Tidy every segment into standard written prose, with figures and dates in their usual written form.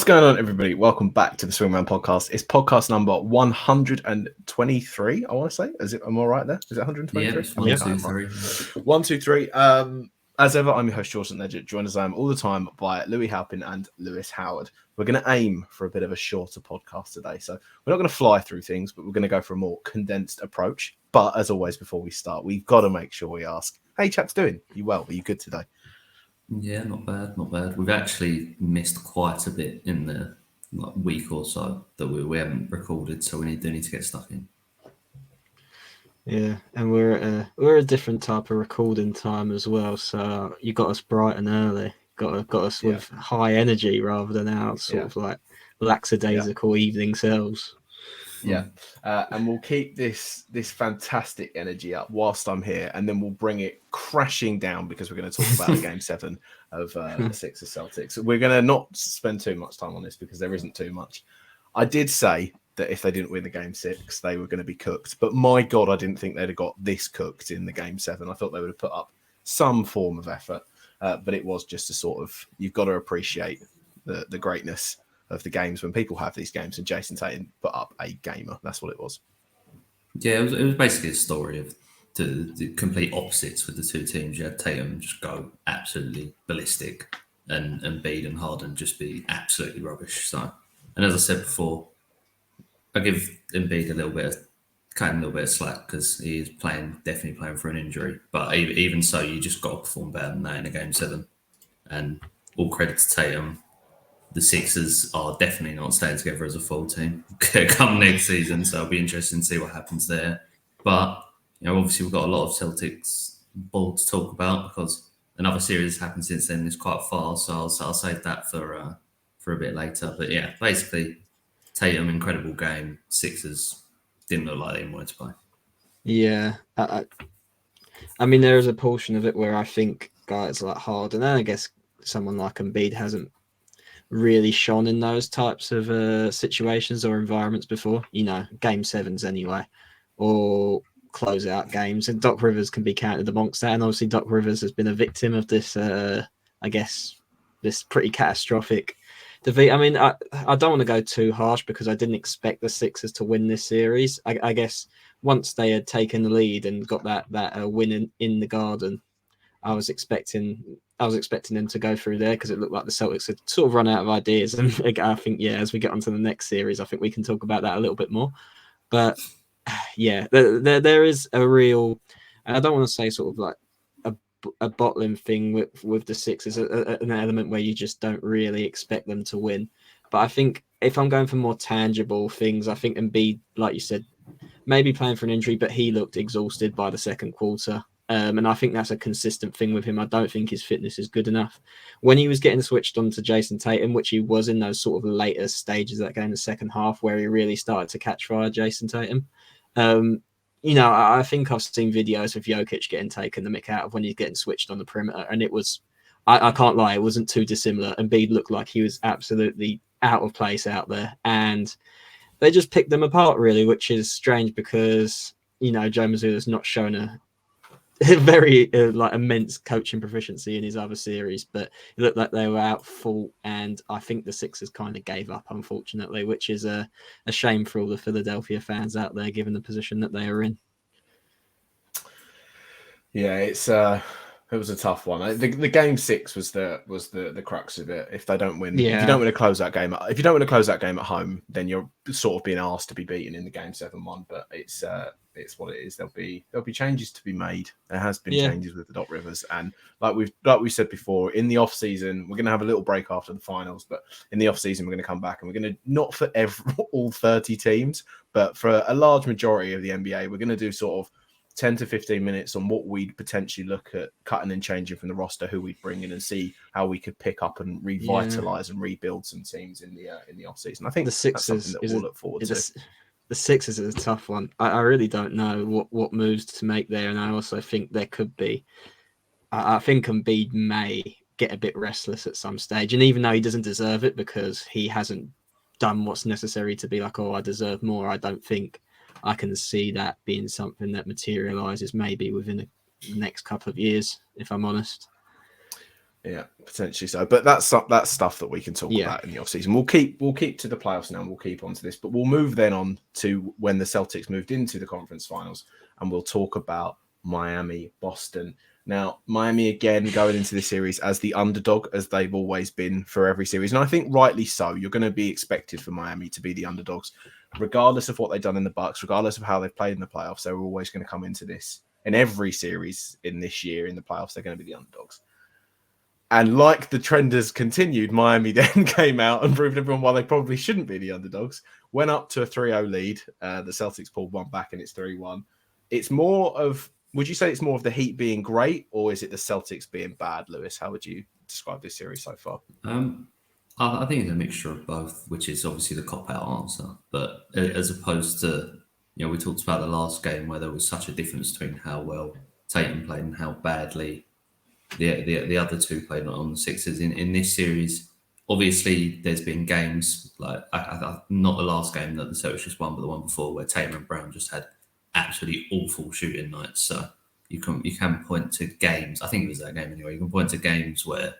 going on, everybody? Welcome back to the Swingman podcast. It's podcast number 123, I want to say. Am I right there? Is it 123? Yeah, it's 123. 123. As ever, I'm your host, Jordan Ledger, joined as I am all the time by Louis Halpin and Lewis Howard. We're going to aim for a bit of a shorter podcast today. So we're not going to fly through things, but we're going to go for a more condensed approach. But as always, before we start, we've got to make sure we ask, how you chaps doing? You well? Are you good today? Yeah, not bad. We've actually missed quite a bit in the week or so that we haven't recorded, so we do need to get stuck in. Yeah, and we're a different type of recording time as well. So you got us bright and early, got us with high energy rather than our sort of like lackadaisical evening selves. Yeah, and we'll keep this fantastic energy up whilst I'm here, and then we'll bring it crashing down because we're going to talk about the Game 7 of the Sixers Celtics. We're going to not spend too much time on this because there isn't too much. I did say that if they didn't win the Game 6, they were going to be cooked. But my God, I didn't think they'd have got this cooked in the Game 7. I thought they would have put up some form of effort, but it was just a sort of, you've got to appreciate the greatness of the games when people have these games, and Jason Tatum put up a gamer. That's what it was. Yeah, it was basically a story of the complete opposites with the two teams. You had Tatum just go absolutely ballistic, and Embiid and Harden just be absolutely rubbish. So, and as I said before, I give Embiid a little bit of slack because he is definitely playing for an injury. But even so, you just got to perform better than that in a Game 7. And all credit to Tatum. The Sixers are definitely not staying together as a full team come next season, so it'll be interesting to see what happens there. But obviously we've got a lot of Celtics ball to talk about because another series has happened since then. It's quite far, so I'll save that for a bit later. But yeah, basically Tatum, incredible game. Sixers didn't look like they wanted to play. Yeah, I mean there is a portion of it where I think guys like Harden, and I guess someone like Embiid hasn't really shone in those types of situations or environments before, Game 7s anyway, or closeout games, and Doc Rivers can be counted amongst that. And obviously Doc Rivers has been a victim of this this pretty catastrophic defeat. I mean, I don't want to go too harsh because I didn't expect the Sixers to win this series. I guess once they had taken the lead and got that win in the Garden, I was expecting them to go through there because it looked like the Celtics had sort of run out of ideas. And I think, as we get onto the next series, I think we can talk about that a little bit more. But yeah, there is a real, and I don't want to say sort of like a bottling thing with the Sixers, an element where you just don't really expect them to win. But I think if I'm going for more tangible things, I think Embiid, like you said, maybe playing for an injury, but he looked exhausted by the second quarter. And I think that's a consistent thing with him. I don't think his fitness is good enough. When he was getting switched on to Jason Tatum, which he was in those sort of later stages of that game, the second half, where he really started to catch fire, Jason Tatum. I think I've seen videos of Jokic getting taken the mick out of when he's getting switched on the perimeter. And it was, I can't lie, it wasn't too dissimilar. Embiid looked like he was absolutely out of place out there. And they just picked them apart, really, which is strange because, Joe Mazzulla's not shown a very immense coaching proficiency in his other series, but it looked like they were out full, and I think the Sixers kind of gave up, unfortunately, which is a shame for all the Philadelphia fans out there, given the position that they are in. Yeah, it was a tough one. The Game 6 was the crux of it. If they don't win, if you don't win a closeout game at home, then you're sort of being asked to be beaten in the Game 7-1. But it's what it is. There'll be changes to be made. There has been changes with the Doc Rivers, and like we said before, in the off season we're going to have a little break after the finals, but in the off season we're going to come back and we're going to, not for all 30 teams, but for a large majority of the NBA, we're going to do sort of 10 to 15 minutes on what we'd potentially look at cutting and changing from the roster, who we'd bring in, and see how we could pick up and revitalize and rebuild some teams in the off season. I think the Sixers, that's something that we'll look forward to. The Sixers is a tough one. I really don't know what moves to make there, and I also think there could be. I think Embiid may get a bit restless at some stage, and even though he doesn't deserve it because he hasn't done what's necessary to be like, I deserve more, I don't think I can see that being something that materializes maybe within the next couple of years, if I'm honest. Yeah, potentially so. But that's stuff that we can talk about in the offseason. We'll keep to the playoffs now, and we'll keep on to this. But we'll move then on to when the Celtics moved into the conference finals, and we'll talk about Miami, Boston. Now, Miami again going into this series as the underdog, as they've always been for every series. And I think rightly so. You're going to be expected for Miami to be the underdogs, regardless of what they've done in the Bucks, regardless of how they've played in the playoffs. They're always going to come into this. In every series in this year in the playoffs, they're going to be the underdogs. And like the trend has continued, Miami then came out and proved everyone why they probably shouldn't be the underdogs. Went up to a 3-0 lead. The Celtics pulled one back and it's 3-1. It's more of, would you say it's more of the Heat being great, or is it the Celtics being bad, Lewis? How would you describe this series so far? I think it's a mixture of both, which is obviously the cop-out answer. But as opposed to, we talked about the last game where there was such a difference between how well Tatum played and how badly the other two played on the Sixers. In this series, obviously there's been games like not the last game that the Celtics just won, but the one before where Tatum and Brown just had absolutely awful shooting nights. So you can point to games. I think it was that game anyway. You can point to games where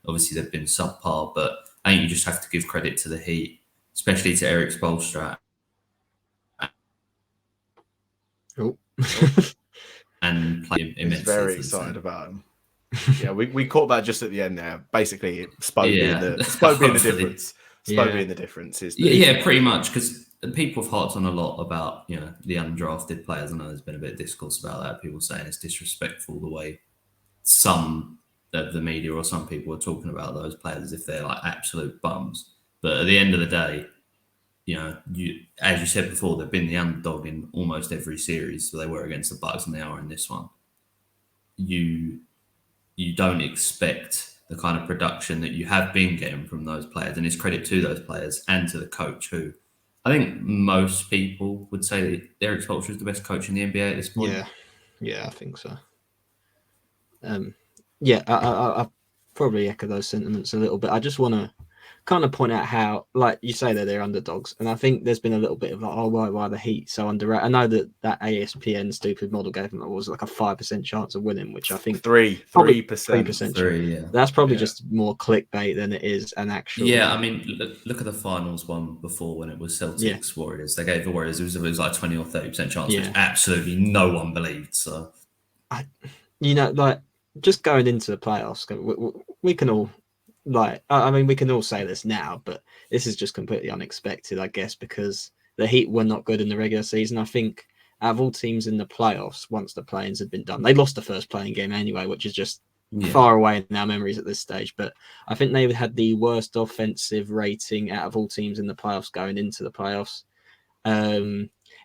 obviously they've been subpar, but I think you just have to give credit to the Heat, especially to Eric Spoelstra. And play immensely. He's very excited about him. Yeah, we caught that just at the end there. Basically, Spo being the difference. Being the difference is pretty much, because people have harped on a lot about the undrafted players. I know there's been a bit of discourse about that. People saying it's disrespectful the way some of the media or some people are talking about those players as if they're like absolute bums. But at the end of the day, as you said before, they've been the underdog in almost every series. So they were against the Bucks and they are in this one. You don't expect the kind of production that you have been getting from those players. And it's credit to those players and to the coach, who I think most people would say that Eric Spoelstra is the best coach in the NBA at this point. Yeah, I think so. I probably echo those sentiments a little bit. I just want to kind of point out how, like you say, they're underdogs, and I think there's been a little bit of like, why the Heat so underrated? I know that ESPN stupid model gave them was like a 5% chance of winning, which I think 3%. That's probably just more clickbait than it is an actual. Yeah, I mean, look at the finals one before when it was Celtics Warriors. They gave the Warriors it was like 20 or 30% chance, which absolutely no one believed. So, like just going into the playoffs, we can all. we can all say this now, but this is just completely unexpected, I guess, because the Heat were not good in the regular season. I think out of all teams in the playoffs, once the play-ins had been done, they lost the first playing game anyway, which is just far away in our memories at this stage. But I think they had the worst offensive rating out of all teams in the playoffs going into the playoffs.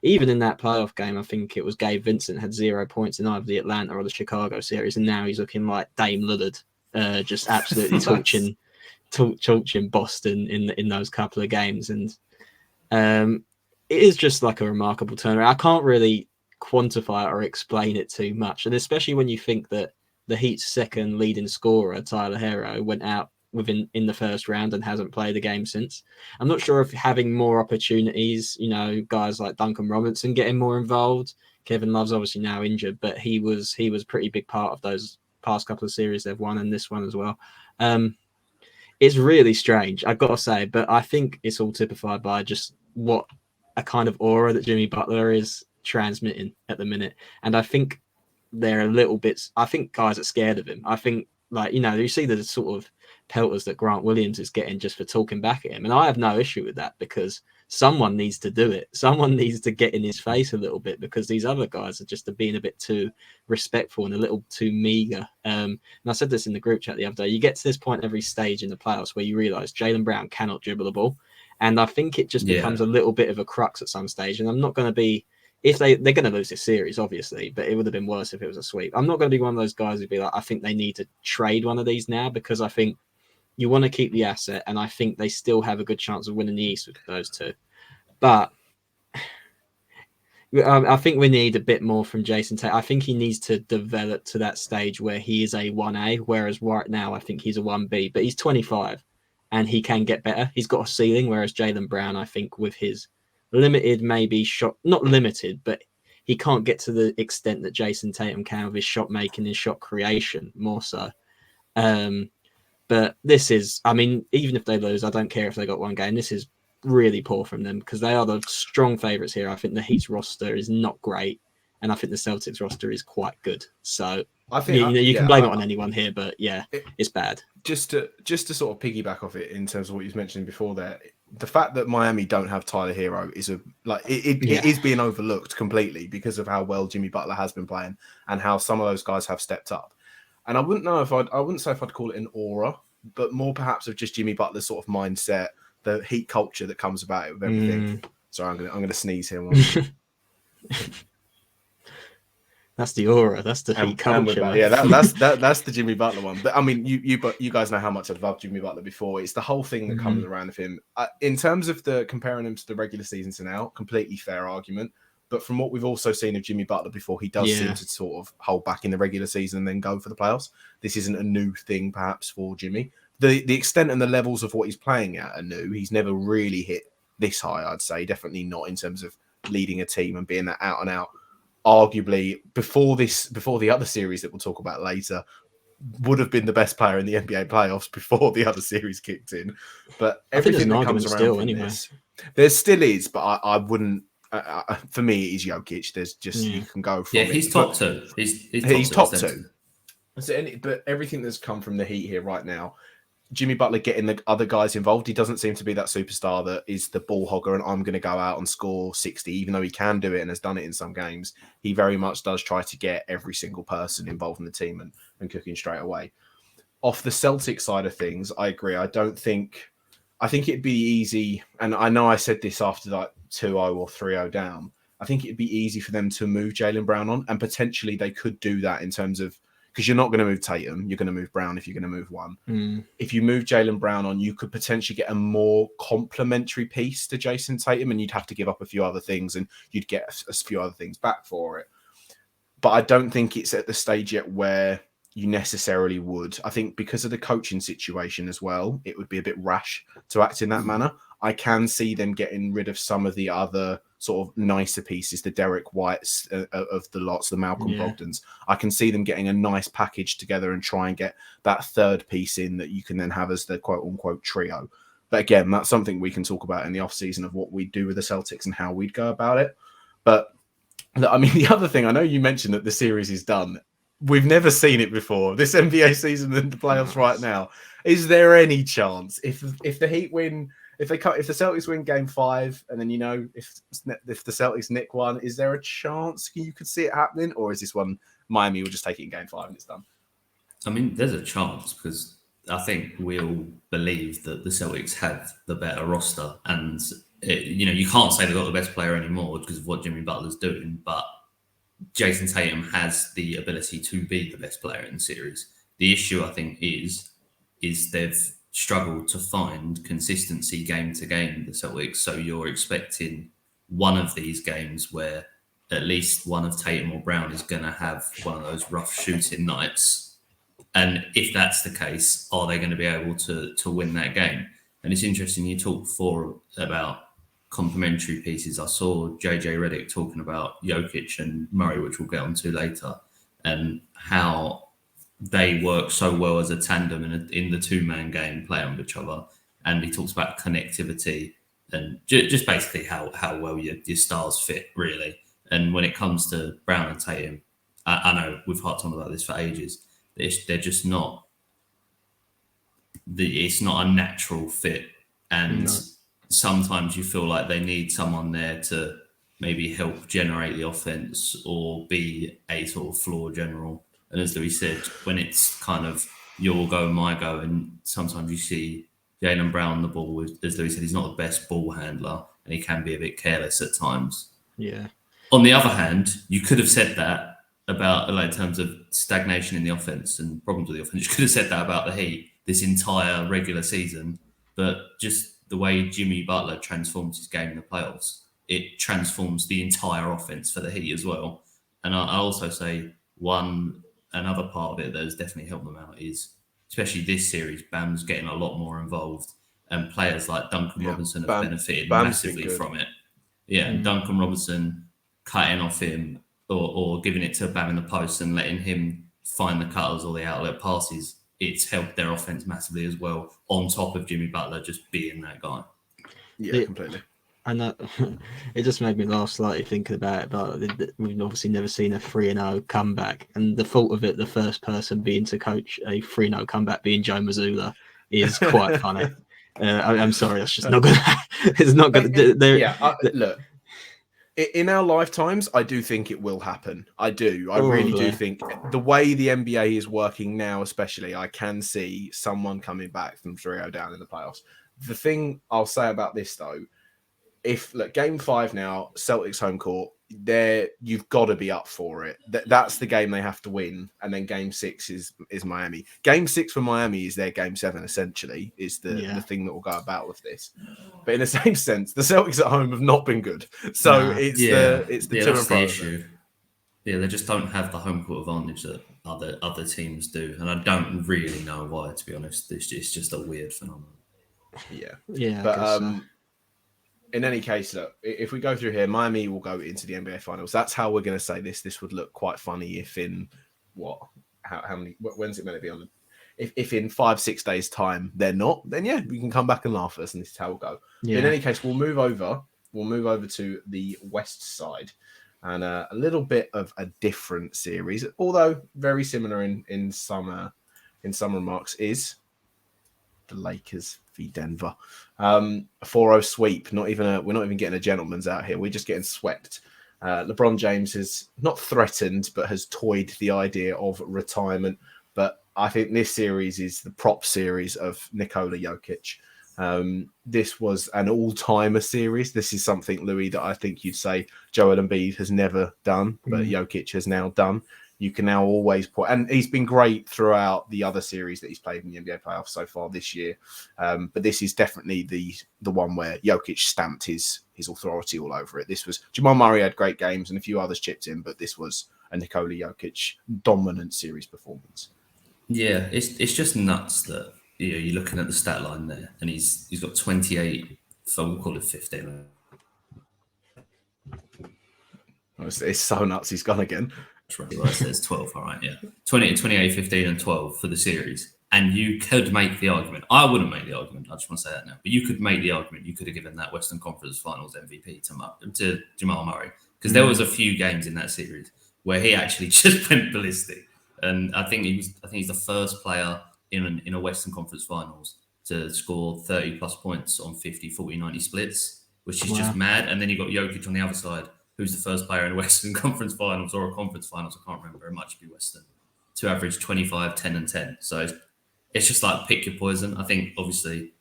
Even in that playoff game, I think it was Gabe Vincent had 0 points in either the Atlanta or the Chicago series, and now he's looking like Dame Lillard. Just absolutely torching Boston in those couple of games, and it is just like a remarkable turnaround. I can't really quantify it or explain it too much, and especially when you think that the Heat's second leading scorer, Tyler Hero, went out in the first round and hasn't played a game since. I'm not sure if having more opportunities, guys like Duncan Robinson getting more involved. Kevin Love's obviously now injured, but he was a pretty big part of those past couple of series they've won, and this one as well. It's really strange, I've got to say, but I think it's all typified by just what a kind of aura that Jimmy Butler is transmitting at the minute. And I think they're a little bit, I think guys are scared of him. I think, you see the sort of pelters that Grant Williams is getting just for talking back at him. And I have no issue with that, because someone needs to do it. Someone needs to get in his face a little bit, because these other guys are just being a bit too respectful and a little too meager. And I said this in the group chat the other day. You get to this point every stage in the playoffs where you realize Jaylen Brown cannot dribble the ball. And I think it just becomes a little bit of a crux at some stage. And I'm not going to be, if they're going to lose this series, obviously, but it would have been worse if it was a sweep. I'm not going to be one of those guys who'd be like, I think they need to trade one of these now, because I think you want to keep the asset, and I think they still have a good chance of winning the East with those two. But I think we need a bit more from Jason Tatum. I think he needs to develop to that stage where he is a 1A, whereas right now I think he's a 1B. But he's 25, and he can get better. He's got a ceiling, whereas Jaylen Brown, I think, with his limited maybe shot, not limited, but he can't get to the extent that Jason Tatum can with his shot making, his shot creation more so. But this is, I mean, even if they lose, I don't care if they got one game. This is really poor from them because they are the strong favourites here. I think the Heat's roster is not great, and I think the Celtics roster is quite good. So I think you can blame it on anyone here, but it's bad. Just to sort of piggyback off it in terms of what you mentioned before there, the fact that Miami don't have Tyler Hero is it is being overlooked completely because of how well Jimmy Butler has been playing and how some of those guys have stepped up. And I wouldn't say if I'd call it an aura, but more perhaps of just Jimmy Butler's sort of mindset, the Heat culture that comes about it with everything. Sorry, I'm gonna sneeze here. That's the aura. That's the Heat culture. That's the Jimmy Butler one. But I mean, you guys know how much I've loved Jimmy Butler before. It's the whole thing that comes around with him. In terms of the comparing him to the regular season to now, completely fair argument. But from what we've also seen of Jimmy Butler before, he does seem to sort of hold back in the regular season and then go for the playoffs. This isn't a new thing, perhaps, for Jimmy. The extent and the levels of what he's playing at are new. He's never really hit this high, I'd say. Definitely not in terms of leading a team and being that out and out. Arguably, before the other series that we'll talk about later, would have been the best player in the NBA playoffs before the other series kicked in. But everything that comes around from this, there still is, but I wouldn't. For me, it is Jokic. There's just you can go from it. He's top two. He's top two. But everything that's come from the Heat here right now, Jimmy Butler getting the other guys involved, he doesn't seem to be that superstar that is the ball hogger and I'm going to go out and score 60, even though he can do it and has done it in some games. He very much does try to get every single person involved in the team and cooking straight away. Off the Celtic side of things, I agree. I think it'd be easy, and I know I said this after like 2-0 or 3-0 down, I think it'd be easy for them to move Jaylen Brown on, and potentially they could do that in terms of, because you're not going to move Tatum, you're going to move Brown if you're going to move one. If you move Jaylen Brown on, you could potentially get a more complementary piece to Jason Tatum, and you'd have to give up a few other things, and you'd get a few other things back for it. But I don't think it's at the stage yet where you necessarily would. I think because of the coaching situation as well, it would be a bit rash to act in that manner. I can see them getting rid of some of the other sort of nicer pieces, the Derek Whites of the lots, the Malcolm Brogdons. I can see them getting a nice package together and try and get that third piece in that you can then have as the quote-unquote trio. But again, that's something we can talk about in the off-season of what we'd do with the Celtics and how we'd go about it. But, I mean, the other thing, I know you mentioned that the series is done. We've never seen it before. This NBA season and the playoffs right now. Is there any chance if the Heat win, if the Celtics win Game 5, and then if the Celtics nick one, is there a chance you could see it happening, or is this one Miami will just take it in Game 5 and it's done? I mean, there's a chance because I think we'll believe that the Celtics have the better roster, and you can't say they've got the best player anymore because of what Jimmy Butler's doing, but Jason Tatum has the ability to be the best player in the series. The issue, I think, is they've struggled to find consistency game to game, the Celtics. So you're expecting one of these games where at least one of Tatum or Brown is going to have one of those rough shooting nights. And if that's the case, are they going to be able to win that game? And it's interesting, you talked before about complementary pieces. I saw JJ Redick talking about Jokic and Murray, which we'll get onto later, and how they work so well as a tandem in the two-man game, play on each other. And he talks about connectivity and just basically how well your stars fit, really. And when it comes to Brown and Tatum, I know we've harped on about this for ages. They're just not. It's not a natural fit, and sometimes you feel like they need someone there to maybe help generate the offense or be a sort of floor general. And as Louis said, when it's kind of your go, my go, and sometimes you see Jaylen Brown the ball, as Louis said, he's not the best ball handler and he can be a bit careless at times. Yeah. On the other hand, you could have said that about, like, in terms of stagnation in the offense and problems with the offense, you could have said that about the Heat this entire regular season, but just the way Jimmy Butler transforms his game in the playoffs, it transforms the entire offense for the Heat as well. And I also say another part of it that has definitely helped them out is, especially this series, Bam's getting a lot more involved, and players like Duncan Robinson have benefited massively from it. Yeah, and Duncan Robinson cutting off him or giving it to Bam in the post and letting him find the cutters or the outlet passes it's helped their offense massively as well, on top of Jimmy Butler just being that guy. Yeah, completely. And that, it just made me laugh slightly thinking about it, but we've obviously never seen a 3-0 comeback. And the fault of it, the first person being to coach a 3-0 comeback being Joe Mazzulla, is quite funny. I'm sorry, that's just not going to... It's not going to... Look, in our lifetimes, I do think it will happen. I do. I really do think the way the NBA is working now, especially, I can see someone coming back from 3-0 down in the playoffs. The thing I'll say about this, though, game 5 now, Celtics home court, you've got to be up for it. That's the game they have to win, and then game 6 is Miami. Game 6 for Miami is their game 7, essentially, is the thing that will go about with this. But in the same sense, the Celtics at home have not been good, so it's the to and fro issue. Yeah, they just don't have the home court advantage that other teams do, and I don't really know why. To be honest, it's just a weird phenomenon. Yeah, but in any case, look, if we go through here, Miami will go into the NBA Finals. That's how we're going to say this. This would look quite funny if in how many? When's it going to be on? If in 5-6 days' time they're not, then we can come back and laugh at us, and this is how we'll go. Yeah. In any case, we'll move over. We'll move over to the West side, and a little bit of a different series, although very similar in some remarks, is the Lakers v Denver. A 4-0 sweep. We're not even getting a gentleman's out here. We're just getting swept. LeBron James has not threatened, but has toyed the idea of retirement. But I think this series is the prop series of Nikola Jokic. This was an all-timer series. This is something, Louis, that I think you'd say Joel Embiid has never done, but Jokic has now done. You can now always put, and he's been great throughout the other series that he's played in the NBA playoffs so far this year. But this is definitely the one where Jokic stamped his authority all over it. This was Jamal Murray had great games and a few others chipped in, but this was a Nikola Jokic dominant series performance. Yeah, it's just nuts that you're looking at the stat line there, and he's got 28. So we'll call it 15. It's so nuts. He's gone again. Right, well, it says 12, all right, 20, 28, 15, and 12 for the series. And you could make the argument. I wouldn't make the argument. I just want to say that now. But you could make the argument. You could have given that Western Conference Finals MVP to Jamal Murray. Because there was a few games in that series where he actually just went ballistic. And I think he's the first player in a Western Conference Finals to score 30-plus points on 50, 40, 90 splits, which is just mad. And then you've got Jokic on the other side, who's the first player in a Western Conference Finals or a Conference Finals, I can't remember, it might just be Western, to average 25, 10, and 10. So it's just like pick your poison. I think, obviously,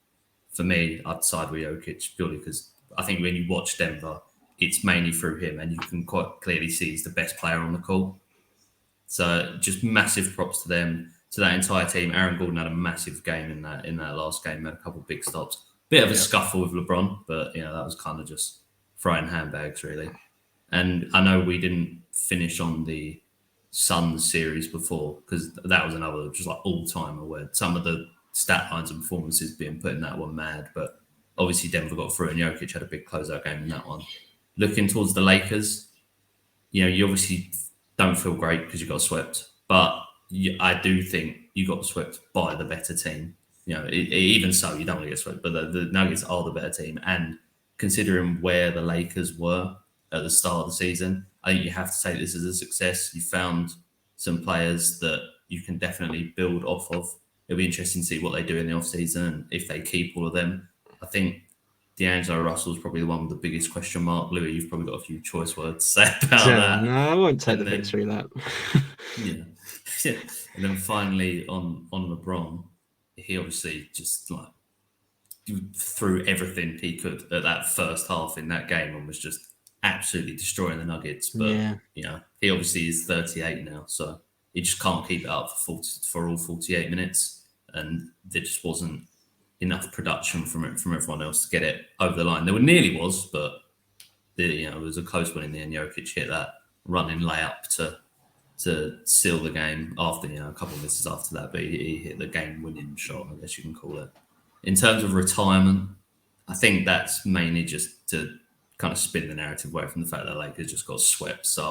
for me, I'd side with Jokic purely because I think when you watch Denver, it's mainly through him, and you can quite clearly see he's the best player on the court. So just massive props to them, to that entire team. Aaron Gordon had a massive game in that last game, had a couple of big stops. Bit of a scuffle with LeBron, but that was kind of just throwing handbags, really. And I know we didn't finish on the Suns series before because that was another just like all-timer where some of the stat lines and performances being put in that were mad. But obviously Denver got through and Jokic had a big closeout game in that one. Looking towards the Lakers, you obviously don't feel great because you got swept. But I do think you got swept by the better team. Even so, you don't want to get swept. But the Nuggets are the better team. And considering where the Lakers were at the start of the season, I think you have to take this as a success. You found some players that you can definitely build off of. It'll be interesting to see what they do in the offseason and if they keep all of them. I think D'Angelo Russell's probably the one with the biggest question mark. Louis, you've probably got a few choice words to say about that. No, I won't take the piss through that. Yeah. And then finally on LeBron, he obviously just threw everything he could at that first half in that game and was just absolutely destroying the Nuggets. But he obviously is 38 now, so he just can't keep it up for all 48 minutes, and there just wasn't enough production from everyone else to get it over the line. There nearly was, but it was a close one in the end. Jokic hit that running layup to seal the game after a couple of misses after that, but he hit the game-winning shot, I guess you can call it. In terms of retirement, I think that's mainly just to kind of spin the narrative away from the fact that Lakers just got swept. So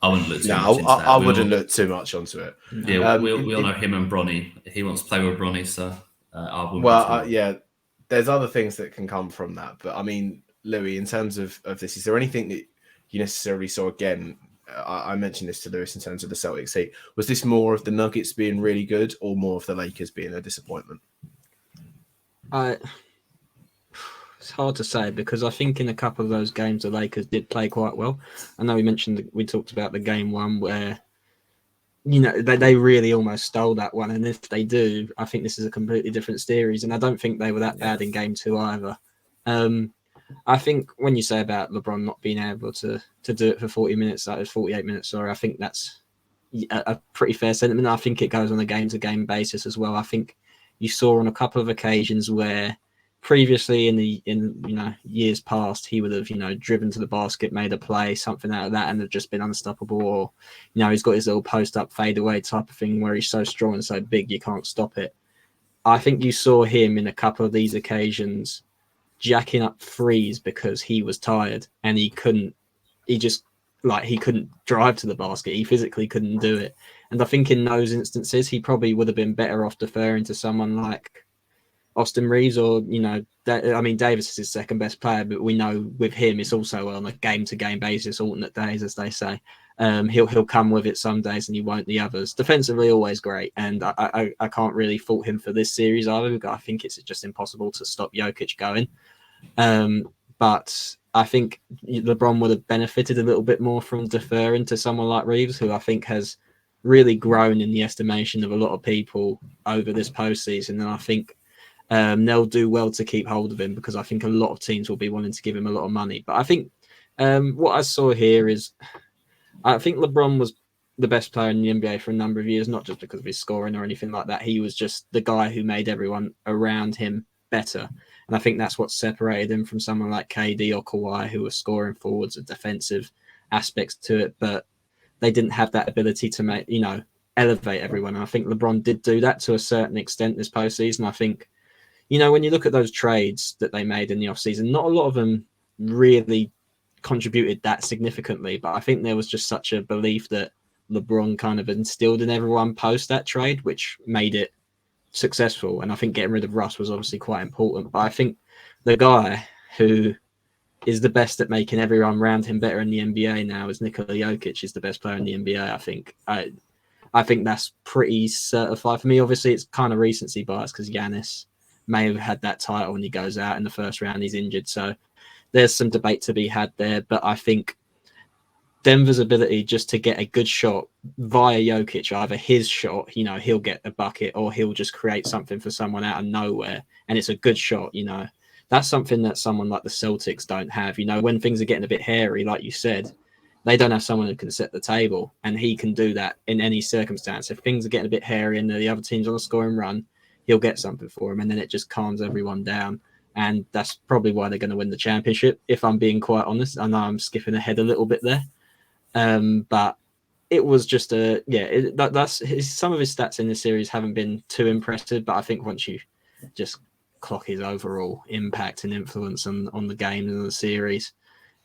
I wouldn't look too No, much into that. I wouldn't look too much onto it. Yeah, we all know him and Bronny. He wants to play with Bronny, so I wouldn't. Well, yeah, there's other things that can come from that. But I mean, Louis, in terms of this, is there anything that you necessarily saw again? I mentioned this to Lewis in terms of the Celtics. Was this more of the Nuggets being really good or more of the Lakers being a disappointment? It's hard to say because I think in a couple of those games the Lakers did play quite well. I know we talked about the game one where they really almost stole that one, and if they do, I think this is a completely different series. And I don't think they were that bad in game two either. I think when you say about LeBron not being able to do it for 40 minutes, that was 48 minutes. Sorry, I think that's a pretty fair sentiment. I think it goes on a game-to-game basis as well. I think you saw on a couple of occasions where previously in years past he would have driven to the basket, made a play, something out of that, and have just been unstoppable. Or he's got his little post-up fadeaway type of thing where he's so strong and so big you can't stop it. I think you saw him in a couple of these occasions jacking up threes because he was tired and he couldn't drive to the basket. He physically couldn't do it. And I think in those instances, he probably would have been better off deferring to someone like Austin Reeves or, Davis is his second best player, but we know with him, it's also on a game-to-game basis, alternate days, as they say. He'll come with it some days and he won't the others. Defensively, always great. And I can't really fault him for this series either. I think it's just impossible to stop Jokic going. But I think LeBron would have benefited a little bit more from deferring to someone like Reeves, who I think has really grown in the estimation of a lot of people over this postseason. And I think they'll do well to keep hold of him because I think a lot of teams will be wanting to give him a lot of money. But I think what I saw here is I think LeBron was the best player in the NBA for a number of years, not just because of his scoring or anything like that. He was just the guy who made everyone around him better. And I think that's what separated him from someone like KD or Kawhi, who were scoring forwards and defensive aspects to it, but they didn't have that ability to elevate everyone. And I think LeBron did do that to a certain extent this postseason. I think, when you look at those trades that they made in the offseason, not a lot of them really contributed that significantly, but I think there was just such a belief that LeBron kind of instilled in everyone post that trade, which made it successful. And I think getting rid of Russ was obviously quite important, but I think the guy who is the best at making everyone around him better in the NBA now is Nikola Jokic. Is the best player in the NBA. I think that's pretty certified for me. Obviously it's kind of recency bias because Giannis may have had that title when he goes out in the first round, he's injured, so there's some debate to be had there. But I think Denver's ability just to get a good shot via Jokic, either his shot, he'll get a bucket or he'll just create something for someone out of nowhere. And it's a good shot, That's something that someone like the Celtics don't have. When things are getting a bit hairy, like you said, they don't have someone who can set the table. And he can do that in any circumstance. If things are getting a bit hairy and the other team's on a scoring run, he'll get something for him. And then it just calms everyone down. And that's probably why they're going to win the championship, if I'm being quite honest. I know I'm skipping ahead a little bit there. But it was just some of his stats in this series haven't been too impressive, but I think once you just clock his overall impact and influence on the game and the series,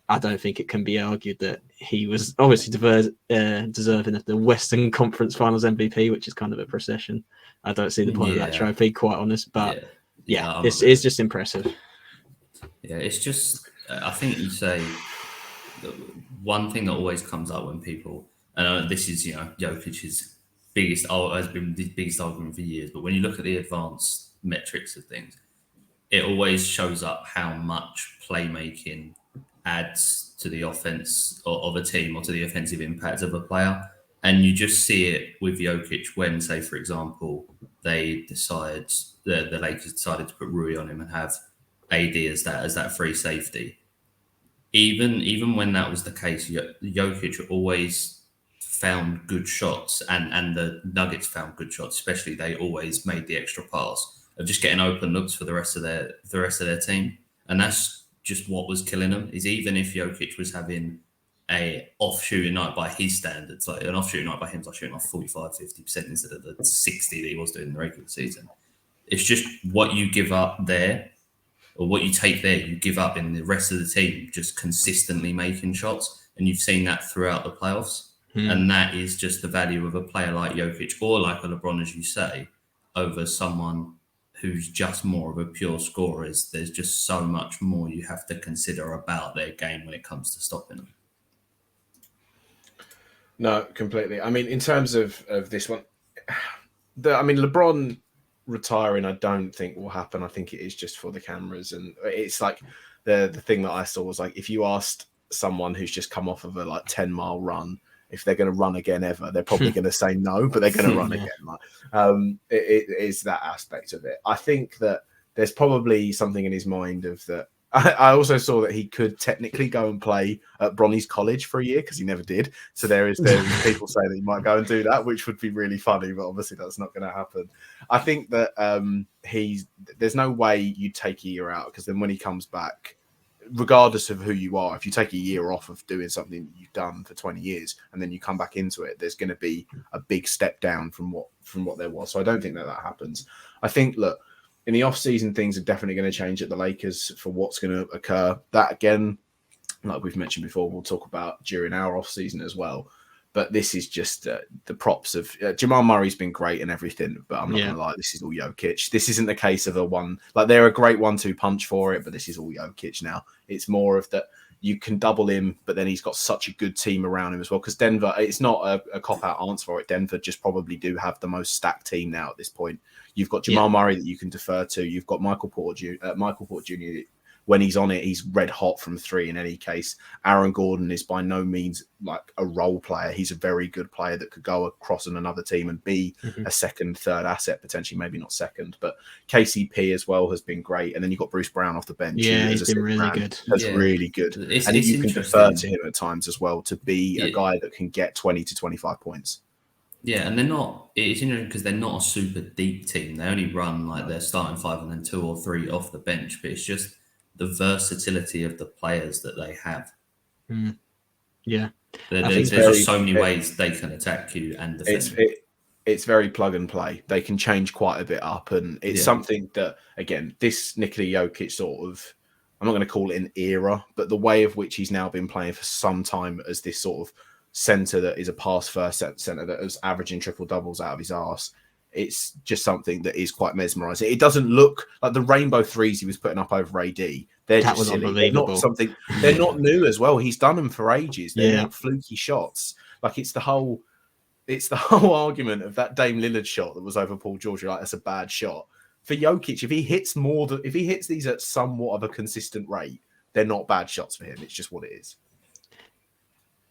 I don't think it can be argued that he was obviously deserving of the Western Conference Finals MVP, which is kind of a procession. I don't see the point of that trophy, quite honest, but it's just impressive. Yeah, it's just, I think you say one thing that always comes up when people, and this is, Jokic's has been the biggest argument for years, but when you look at the advanced metrics of things, it always shows up how much playmaking adds to the offense of a team or to the offensive impact of a player. And you just see it with Jokic when, say, for example, the Lakers decided to put Rui on him and have AD as that free safety. Even when that was the case, Jokic always found good shots, and the Nuggets found good shots. Especially, they always made the extra pass of just getting open looks for the rest of their team, and that's just what was killing them. Is even if Jokic was having a off shooting night by his standards, like an off shooting night by him, like shooting off 45-50% instead of the 60 that he was doing in the regular season. It's just what you give up there, or what you take there, you give up in the rest of the team, just consistently making shots. And you've seen that throughout the playoffs. And that is just the value of a player like Jokic or like a LeBron, as you say, over someone who's just more of a pure scorer. There's just so much more you have to consider about their game when it comes to stopping them. No, completely. I mean, in terms of this one, LeBron retiring, I don't think will happen. I think it is just for the cameras, and it's like the thing that I saw was like if you asked someone who's just come off of a 10-mile run if they're going to run again ever, they're probably going to say no, but they're going to run again. It is that aspect of it. I think that there's probably something in his mind of that. I also saw that he could technically go and play at Bronny's College for a year because he never did. So there's people say that he might go and do that, which would be really funny, but obviously that's not going to happen. I think that there's no way you take a year out because then when he comes back, regardless of who you are, if you take a year off of doing something you've done for 20 years and then you come back into it, there's going to be a big step down from what there was. So I don't think that happens. I think, look, in the off-season, things are definitely going to change at the Lakers for what's going to occur. That, again, like we've mentioned before, we'll talk about during our off-season as well. But this is just the props of Jamal Murray's been great and everything, but I'm not going to lie, this is all Jokic. This isn't the case of they're a great 1-2 punch for it, but this is all Jokic now. It's more of that you can double him, but then he's got such a good team around him as well. Because Denver, it's not a cop-out answer for it. Denver just probably do have the most stacked team now at this point. You've got Jamal Murray that you can defer to. You've got Michael Porter Jr. When he's on it, he's red hot from three in any case. Aaron Gordon is by no means like a role player. He's a very good player that could go across on another team and be a second, third asset, potentially, maybe not second. But KCP as well has been great. And then you've got Bruce Brown off the bench. Yeah, he's been really good. That's really good. And you can defer to him at times as well to be a guy that can get 20 to 25 points. Yeah, and it's interesting because they're not a super deep team. They only run like their starting five and then 2 or 3 off the bench. But it's just the versatility of the players that they have. Yeah. There's just so many ways they can attack you and defend. It's very plug and play. They can change quite a bit up. And it's something that, again, this Nikola Jokic sort of, I'm not going to call it an era, but the way of which he's now been playing for some time as this sort of centre that is a pass-first centre that is averaging triple-doubles out of his arse. It's just something that is quite mesmerising. It doesn't look like the rainbow threes he was putting up over AD. They're just silly. Unbelievable. They're not new as well. He's done them for ages. They're not fluky shots. Like it's the whole argument of that Dame Lillard shot that was over Paul George. Like that's a bad shot for Jokic. If he hits these at somewhat of a consistent rate, they're not bad shots for him. It's just what it is.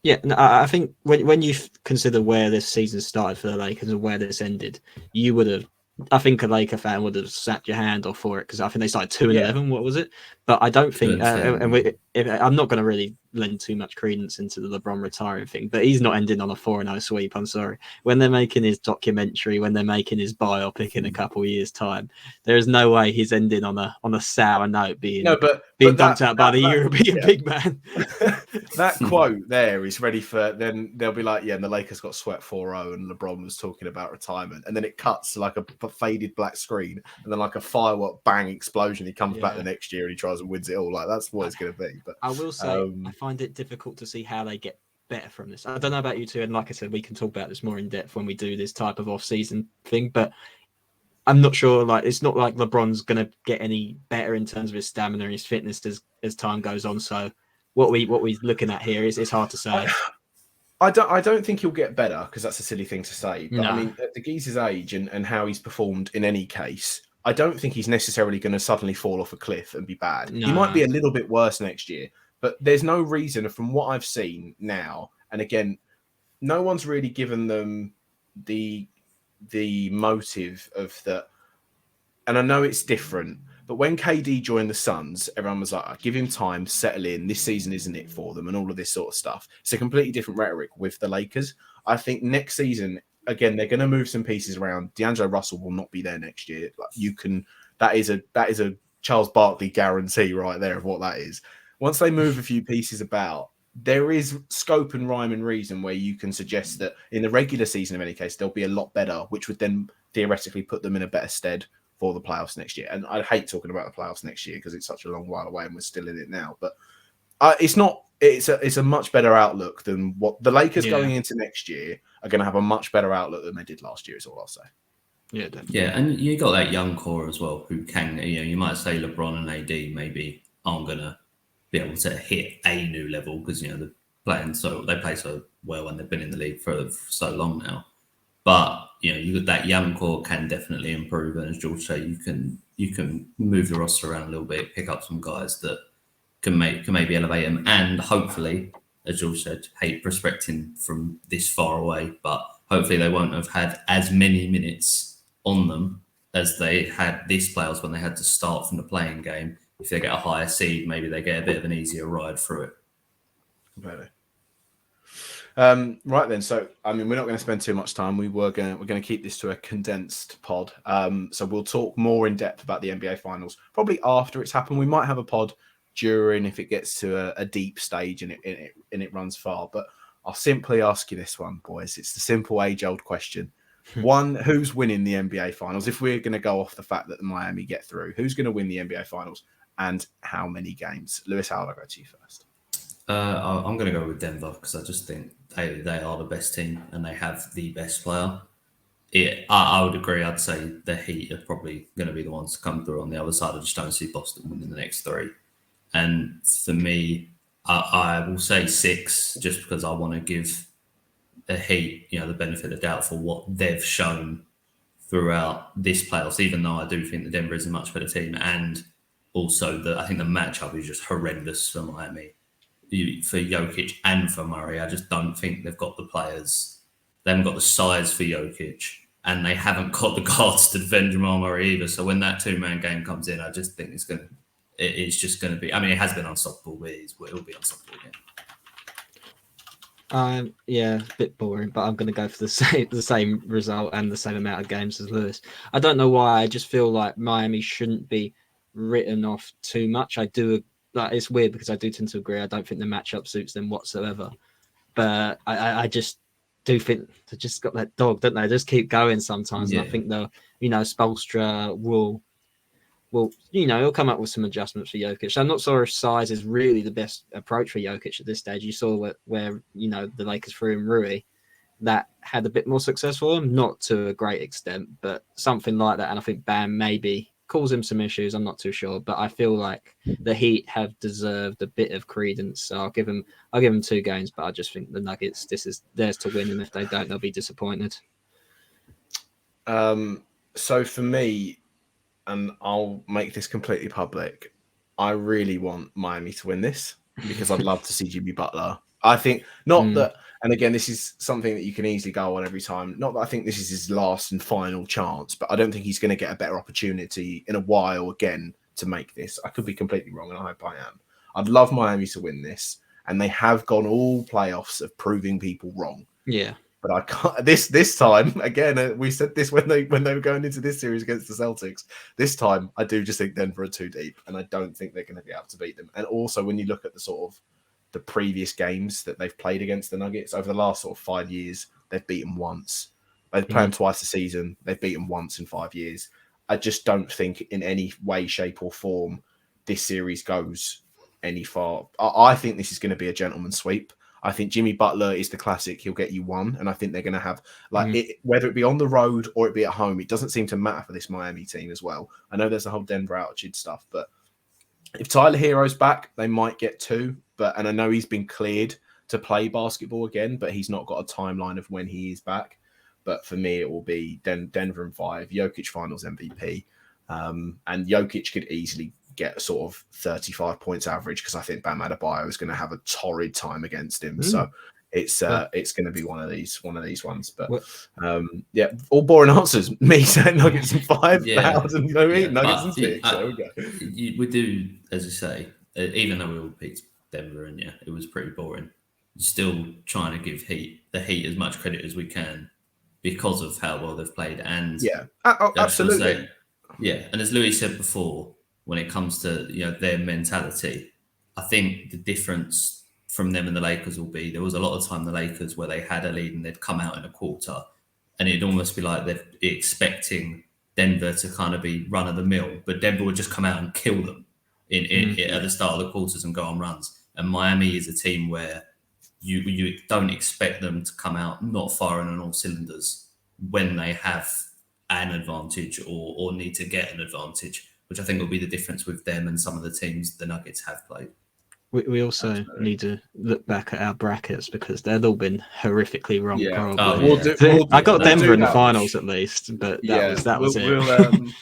Yeah, no, I think when you consider where this season started for the Lakers and where this ended, you would have. I think a Laker fan would have slapped your hand off for it because I think they started 2-11. What was it? But I don't think, I'm not going to really lend too much credence into the LeBron retiring thing. But he's not ending on a 4-0 sweep. I'm sorry. When they're making his documentary, when they're making his biopic in a couple of years' time, there is no way he's ending on a sour note, being dumped out by the European big man. That quote there is ready for. Then they'll be like, and the Lakers got swept 4-0, and LeBron was talking about retirement, and then it cuts to like a faded black screen, and then like a firework bang explosion. He comes back the next year and he tries and wins it all. Like that's what it's going to be. But I will say, I find it difficult to see how they get better from this. I don't know about you two, and like I said, we can talk about this more in depth when we do this type of off-season thing. But I'm not sure. Like it's not like LeBron's going to get any better in terms of his stamina and his fitness as time goes on. So what we're looking at here is it's hard to say. I don't think he'll get better because that's a silly thing to say. But I mean, at the geezer's age and how he's performed in any case, I don't think he's necessarily going to suddenly fall off a cliff and be bad. No. He might be a little bit worse next year, but there's no reason from what I've seen now. And again, no one's really given them the motive of that. And I know it's different, but when KD joined the Suns, everyone was like, give him time, settle in. This season isn't it for them and all of this sort of stuff. It's a completely different rhetoric with the Lakers. I think next season, again, they're going to move some pieces around. D'Angelo Russell will not be there next year. Like that is a Charles Barkley guarantee right there of what that is. Once they move a few pieces about, there is scope and rhyme and reason where you can suggest that in the regular season, in any case, they'll be a lot better, which would then theoretically put them in a better stead for the playoffs next year. And I hate talking about the playoffs next year because it's such a long while away and we're still in it now. But it's not it's a much better outlook than what the Lakers going into next year are going to have a much better outlook than they did last year. Is all I'll say. Yeah, definitely. Yeah, and you got that young core as well who can, you might say LeBron and AD maybe aren't going to be able to hit a new level because they're playing they play so well and they've been in the league for so long now. But you got that young core can definitely improve, and as George said, you can move the roster around a little bit, pick up some guys that can maybe elevate them, and hopefully, as George said, hate prospecting from this far away, but hopefully they won't have had as many minutes on them as they had this playoffs when they had to start from the playing game. If they get a higher seed, maybe they get a bit of an easier ride through it. Completely. Right then, so we're not going to spend too much time. We're going to keep this to a condensed pod. So we'll talk more in depth about the NBA Finals probably after it's happened. We might have a pod during if it gets to a deep stage and it runs far. But I'll simply ask you this one, boys. It's the simple age-old question. One, who's winning the NBA Finals? If we're going to go off the fact that the Miami get through, who's going to win the NBA Finals and how many games? Lewis, how will I go to you first? I'm going to go with Denver because I just think they are the best team and they have the best player. I would agree. I'd say the Heat are probably going to be the ones to come through on the other side. I just don't see Boston winning the next three. And for me, I will say 6 just because I want to give the Heat, the benefit of the doubt for what they've shown throughout this playoffs, even though I do think that Denver is a much better team. And also, I think the matchup is just horrendous for Miami, for Jokic and for Murray. I just don't think they've got the players. They haven't got the size for Jokic, and they haven't got the guards to defend Jamal Murray either. So when that 2-man game comes in, I just think it's just going to be. I mean, it has been unstoppable, but it'll be unstoppable again. Yeah, a bit boring, but I'm going to go for the same result and the same amount of games as Lewis. I don't know why. I just feel like Miami shouldn't be written off too much. I do. It's weird because I do tend to agree. I don't think the matchup suits them whatsoever. But I just do think they just got that dog, don't they? They just keep going sometimes. Yeah. And I think Spoelstra will he'll come up with some adjustments for Jokic. I'm not sure if size is really the best approach for Jokic at this stage. You saw where the Lakers threw in Rui. That had a bit more success for him, not to a great extent, but something like that. And I think Bam maybe cause him some issues. I'm not too sure, but I feel like the Heat have deserved a bit of credence. So I'll give them 2 games, but I just think the Nuggets, this is theirs to win, and if they don't, they'll be disappointed. So for me, and I'll make this completely public, I really want Miami to win this because I'd love to see Jimmy Butler. I think that, and again, this is something that you can easily go on every time. Not that I think this is his last and final chance, but I don't think he's going to get a better opportunity in a while again to make this. I could be completely wrong, and I hope I am. I'd love Miami to win this, and they have gone all playoffs of proving people wrong. Yeah. But I can't. This time again. We said this when they were going into this series against the Celtics. This time, I do just think Denver are too deep, and I don't think they're going to be able to beat them. And also, when you look at the sort of the previous games that they've played against the Nuggets over the last sort of 5 years, they've beaten once. They play them twice a season. They've beaten once in 5 years. I just don't think in any way, shape, or form this series goes any far. I think this is going to be a gentleman's sweep. I think Jimmy Butler is the classic. He'll get you 1. And I think they're going to have, whether it be on the road or it be at home, it doesn't seem to matter for this Miami team as well. I know there's a whole Denver altitude stuff, but if Tyler Hero's back, they might get 2. And I know he's been cleared to play basketball again, but he's not got a timeline of when he is back. But for me, it will be Denver in 5, Jokic Finals MVP. And Jokic could easily get a sort of 35 points average because I think Bam Adebayo is going to have a torrid time against him. So it's going to be one of these ones. But all boring answers. Me saying Nuggets in 5, Nuggets in 6. So we do, as you say, even though we all picked Denver and it was pretty boring. Still trying to give the Heat as much credit as we can because of how well they've played. And absolutely. And as Louis said before, when it comes to their mentality, I think the difference from them and the Lakers will be there was a lot of time the Lakers where they had a lead and they'd come out in a quarter, and it'd almost be like they're expecting Denver to kind of be run of the mill, but Denver would just come out and kill them at the start of the quarters and go on runs. And Miami is a team where you don't expect them to come out not firing on all cylinders when they have an advantage or need to get an advantage, which I think will be the difference with them and some of the teams the Nuggets have played. We also need to look back at our brackets because they've all been horrifically wrong. Yeah. Probably. I got Denver in the finals at least, but that was it.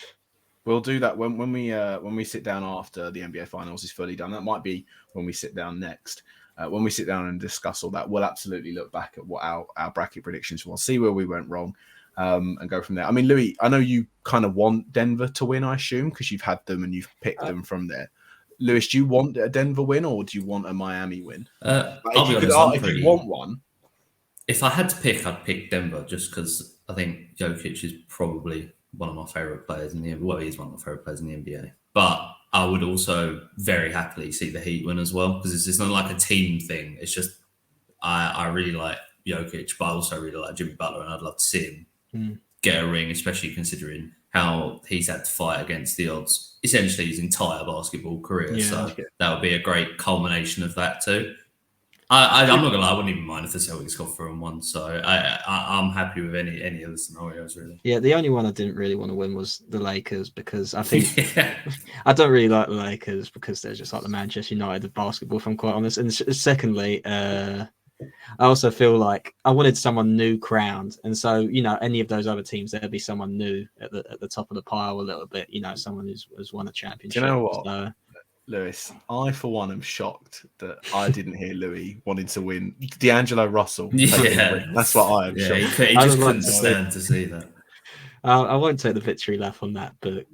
We'll do that when we sit down after the NBA finals is fully done. That might be when we sit down next. When we sit down and discuss all that, we'll absolutely look back at what our bracket predictions were, see where we went wrong, and go from there. I mean, Louis, I know you kind of want Denver to win, I assume, because you've had them and you've picked them from there. Lewis, do you want a Denver win or do you want a Miami win? If you want one. If I had to pick, I'd pick Denver just because I think Jokic is probably one of my favorite players in the NBA. Well, he's one of my favorite players in the NBA. But I would also very happily see the Heat win as well because it's not like a team thing. It's just I really like Jokic, but I also really like Jimmy Butler, and I'd love to see him get a ring, especially considering how he's had to fight against the odds essentially his entire basketball career. So that would be a great culmination of that too. I'm not gonna lie, I wouldn't even mind if the Celtics got 4-1. So I'm happy with any of the scenarios really. Yeah, the only one I didn't really want to win was the Lakers because I think I don't really like the Lakers because they're just like the Manchester United of basketball, if I'm quite honest. And secondly, I also feel like I wanted someone new crowned, and so any of those other teams, there'd be someone new at the top of the pile a little bit. Someone who's won a championship. Do you know what? So, Lewis, I for one am shocked that I didn't hear Louis wanting to win D'Angelo Russell. Yeah, that's what I am shocked. He just couldn't stand to see that. I won't take the victory lap on that, but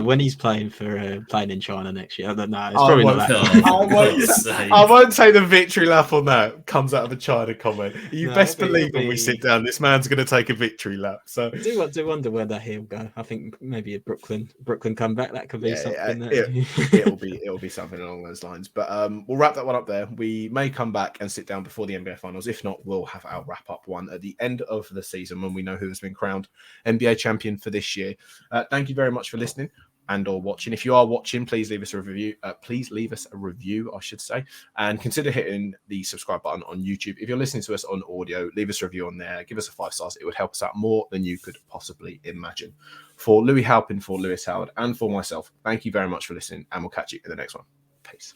when he's playing in China next year, I don't know. It's probably not that. I won't take the victory lap on that. Comes out of a China comment. You best believe when we sit down, this man's going to take a victory lap. So I do wonder where that he'll go. I think maybe a Brooklyn comeback. That could be something. It'll be something along those lines. But we'll wrap that one up there. We may come back and sit down before the NBA finals. If not, we'll have our wrap up one at the end of the season when we know who has been crowned NBA champion for this year. Thank you very much for listening and or watching. If you are watching, please leave us a review. I should say, and consider hitting the subscribe button on YouTube. If you're listening to us on audio, leave us a review on there. Give us a 5 stars. It would help us out more than you could possibly imagine. For Louis Halpin, for Lewis Howard, and for myself, thank you very much for listening, and we'll catch you in the next one. Peace.